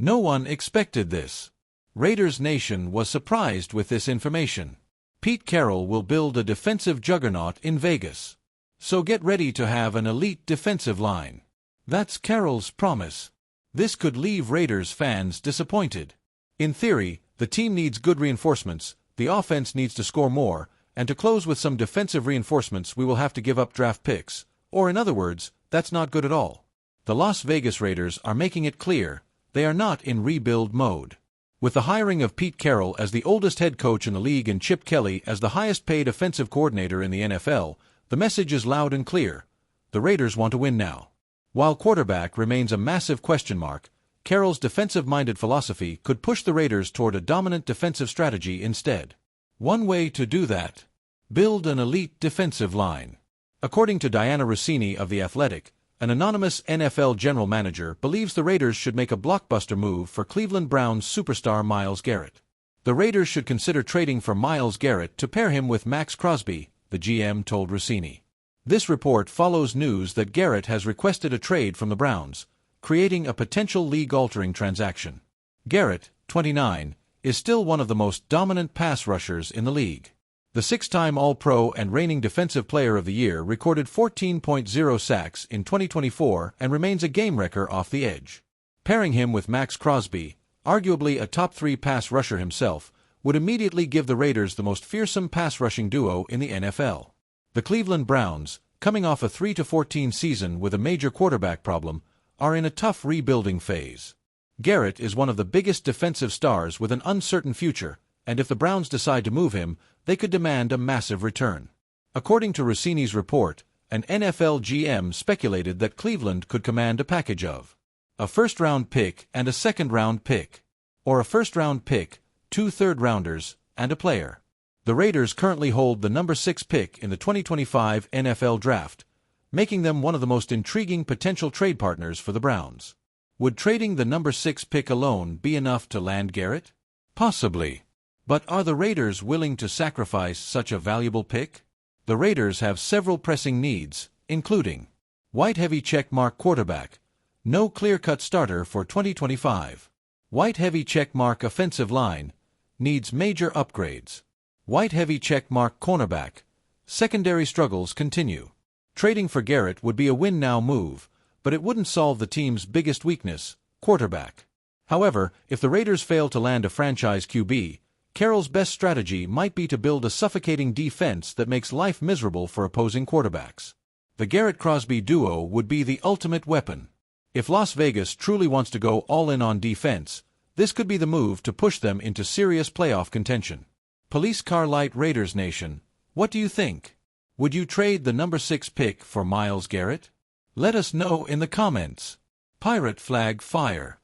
No one expected this. Raiders Nation was surprised with this information. Pete Carroll will build a defensive juggernaut in Vegas. So get ready to have an elite defensive line. That's Carroll's promise. This could leave Raiders fans disappointed. In theory, the team needs good reinforcements, the offense needs to score more, and to close with some defensive reinforcements we will have to give up draft picks, or in other words, that's not good at all. The Las Vegas Raiders are making it clear, they are not in rebuild mode. With the hiring of Pete Carroll as the oldest head coach in the league and Chip Kelly as the highest-paid offensive coordinator in the NFL, the message is loud and clear. The Raiders want to win now. While quarterback remains a massive question mark, Carroll's defensive-minded philosophy could push the Raiders toward a dominant defensive strategy instead. One way to do that: build an elite defensive line. According to Diana Rossini of The Athletic, an anonymous NFL general manager believes the Raiders should make a blockbuster move for Cleveland Browns superstar Myles Garrett. The Raiders should consider trading for Myles Garrett to pair him with Max Crosby, the GM told Rossini. This report follows news that Garrett has requested a trade from the Browns, creating a potential league-altering transaction. Garrett, 29, is still one of the most dominant pass rushers in the league. The six-time All-Pro and reigning Defensive Player of the Year recorded 14.0 sacks in 2024 and remains a game-wrecker off the edge. Pairing him with Max Crosby, arguably a top-3 pass rusher himself, would immediately give the Raiders the most fearsome pass-rushing duo in the NFL. The Cleveland Browns, coming off a 3-14 season with a major quarterback problem, are in a tough rebuilding phase. Garrett is one of the biggest defensive stars with an uncertain future, and if the Browns decide to move him, they could demand a massive return. According to Rossini's report, an NFL GM speculated that Cleveland could command a package of a first-round pick and a second-round pick, or a first-round pick, 2 third-rounders, and a player. The Raiders currently hold the number 6 pick in the 2025 NFL Draft, making them one of the most intriguing potential trade partners for the Browns. Would trading the number 6 pick alone be enough to land Garrett? Possibly. But are the Raiders willing to sacrifice such a valuable pick? The Raiders have several pressing needs, including white-heavy checkmark quarterback, no clear-cut starter for 2025. White-heavy checkmark offensive line, needs major upgrades. White-heavy checkmark cornerback, secondary struggles continue. Trading for Garrett would be a win-now move, but it wouldn't solve the team's biggest weakness, quarterback. However, if the Raiders fail to land a franchise QB, Carroll's best strategy might be to build a suffocating defense that makes life miserable for opposing quarterbacks. The Garrett-Crosby duo would be the ultimate weapon. If Las Vegas truly wants to go all-in on defense, this could be the move to push them into serious playoff contention. Police Car Light Raiders Nation, what do you think? Would you trade the number 6 pick for Myles Garrett? Let us know in the comments. Pirate flag fire.